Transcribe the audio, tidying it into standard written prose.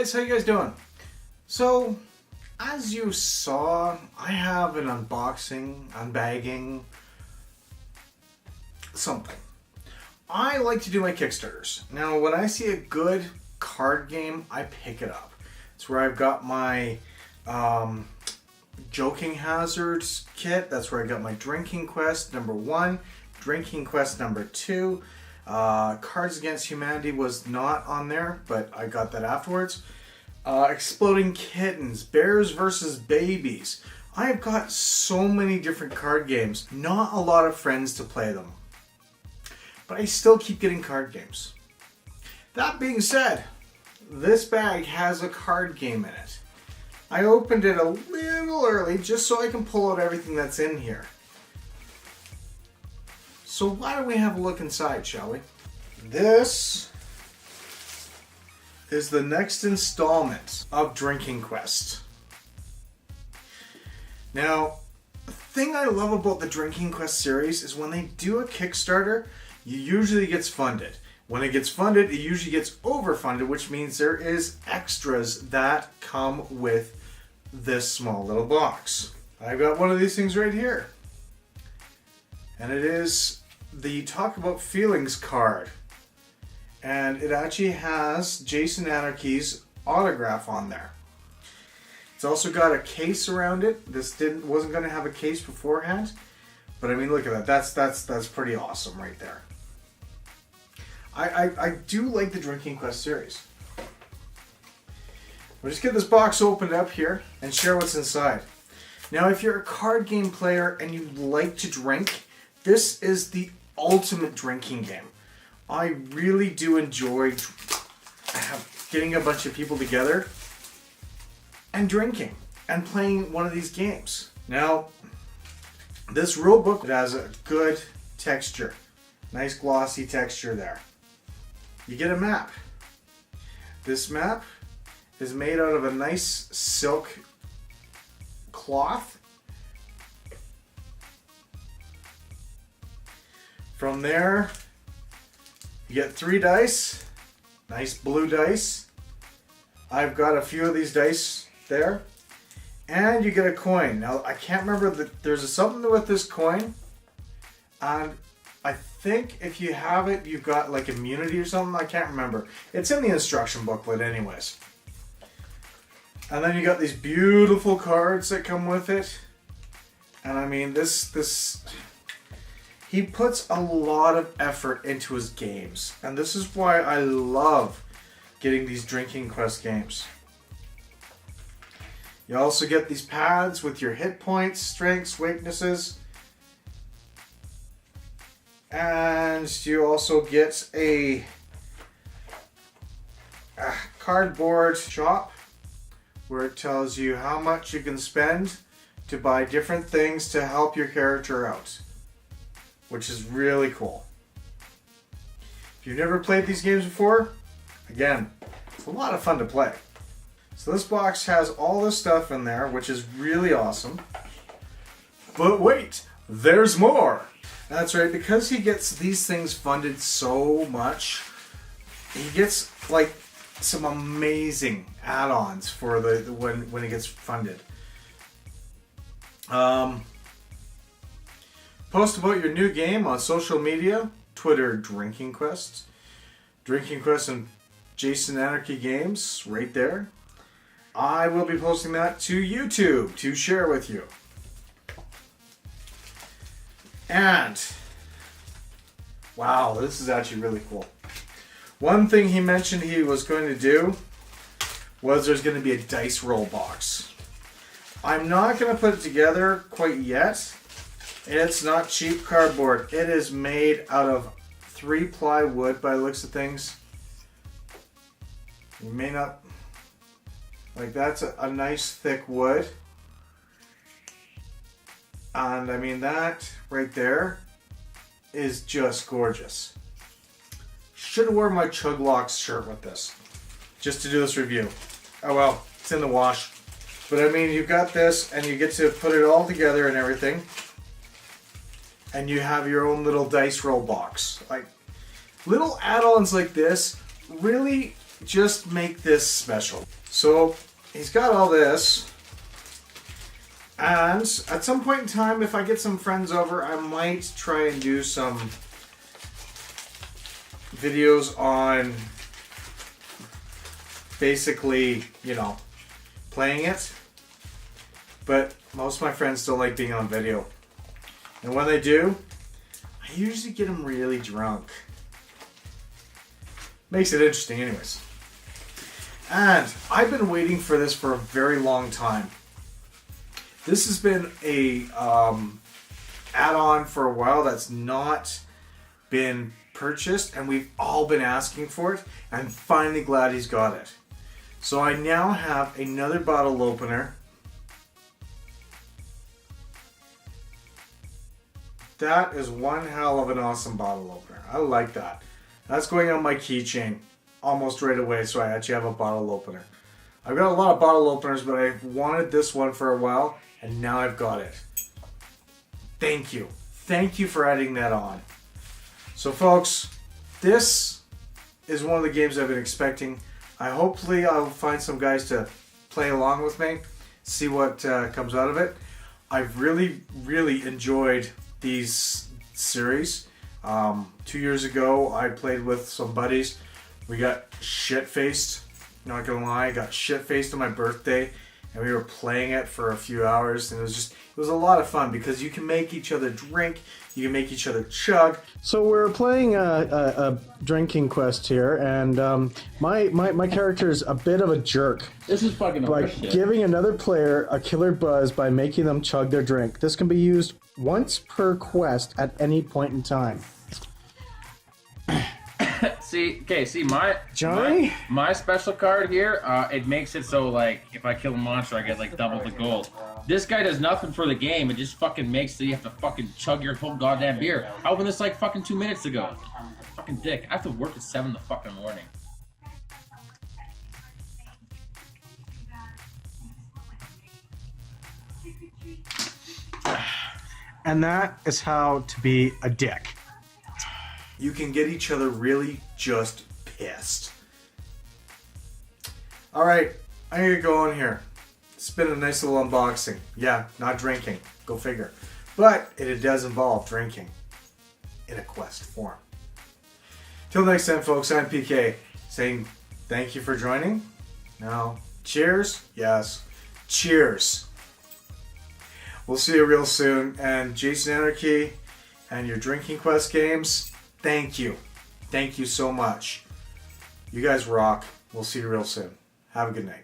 guys, how you guys doing? So, as you saw, I have an unbagging, something. I like to do my Kickstarters. Now, when I see a good card game, I pick it up. It's where I've got my Joking Hazards kit. That's where I got my Drinking Quest #1, Drinking Quest #2. Cards Against Humanity was not on there, but I got that afterwards. Exploding Kittens, Bears versus Babies. I have got so many different card games. Not a lot of friends to play them, but I still keep getting card games. That being said, this bag has a card game in it. I opened it a little early just so I can pull out everything that's in here. So why don't we have a look inside, shall we? This is the next installment of Drinking Quest. Now, the thing I love about the Drinking Quest series is when they do a Kickstarter, it usually gets funded. When it gets funded, it usually gets overfunded, which means there is extras that come with this small little box. I've got one of these things right here. And it is the Talk About Feelings card. And it actually has Jason Anarchy's autograph on there. It's also got a case around it. This wasn't going to have a case beforehand, but I mean, look at that. That's pretty awesome right there. I do like the Drinking Quest series. We'll just get this box opened up here and share what's inside. Now, if you're a card game player and you like to drink, this is the ultimate drinking game. I really do enjoy getting a bunch of people together and drinking and playing one of these games. Now, this rule book, it has a good texture. Nice glossy texture there. You get a map. This map is made out of a nice silk cloth. From there, you get 3 dice, nice blue dice. I've got a few of these dice there. And you get a coin. Now, I can't remember, there's something with this coin. And I think if you have it, you've got like immunity or something. I can't remember. It's in the instruction booklet anyways. And then you got these beautiful cards that come with it. And I mean, he puts a lot of effort into his games. And this is why I love getting these Drinking Quest games. You also get these pads with your hit points, strengths, weaknesses. And you also get a cardboard shop where it tells you how much you can spend to buy different things to help your character out, which is really cool. If you've never played these games before, again, it's a lot of fun to play. So this box has all this stuff in there, which is really awesome. But wait, there's more! That's right, because he gets these things funded so much, he gets like some amazing add-ons for when it gets funded. Post about your new game on social media, Twitter, Drinking Quest and Jason Anarchy Games, right there. I will be posting that to YouTube to share with you. And, wow, this is actually really cool. One thing he mentioned he was going to do was there's going to be a dice roll box. I'm not going to put it together quite yet. It's not cheap cardboard. It is made out of 3-ply wood by the looks of things. You may not... Like, that's a nice thick wood. And I mean, that right there is just gorgeous. Should have worn my Chuglocks shirt with this, just to do this review. Oh well, it's in the wash. But I mean, you've got this, and you get to put it all together and everything. And you have your own little dice roll box. Like, little add-ons like this really just make this special. So he's got all this. And at some point in time, if I get some friends over, I might try and do some videos on basically, you know, playing it. But most of my friends still like being on video. And when they do, I usually get them really drunk. Makes it interesting anyways. And I've been waiting for this for a very long time. This has been a add-on for a while that's not been purchased, and we've all been asking for it. I'm finally glad he's got it. So I now have another bottle opener. That is one hell of an awesome bottle opener. I like that. That's going on my keychain almost right away, so I actually have a bottle opener. I've got a lot of bottle openers, but I've wanted this one for a while, and now I've got it. Thank you. Thank you for adding that on. So folks, this is one of the games I've been expecting. Hopefully I'll find some guys to play along with me, see what comes out of it. I've really, really enjoyed these series. 2 years ago, I played with some buddies. We got shit-faced. Not gonna lie, I got shit-faced on my birthday, and we were playing it for a few hours, and it was a lot of fun because you can make each other drink, you can make each other chug. So we're playing a drinking quest here, and my character is a bit of a jerk. This is fucking like giving another player a killer buzz by making them chug their drink. This can be used once per quest at any point in time. See, Johnny? my special card here, it makes it so, like, if I kill a monster, I get, like, double the gold. This guy does nothing for the game. It just fucking makes so you have to fucking chug your whole goddamn beer. I opened this, like, fucking 2 minutes ago. Fucking dick. I have to work at 7 in the fucking morning. And that is how to be a dick. You can get each other really just pissed. Alright, I'm gonna go on here. It's been a nice little unboxing. Yeah, not drinking. Go figure. But it does involve drinking in a quest form. Till next time, folks, I'm PK saying thank you for joining. Now, cheers. Yes, cheers. We'll see you real soon. And Jason Anarchy and your drinking quest games, thank you. Thank you so much. You guys rock. We'll see you real soon. Have a good night.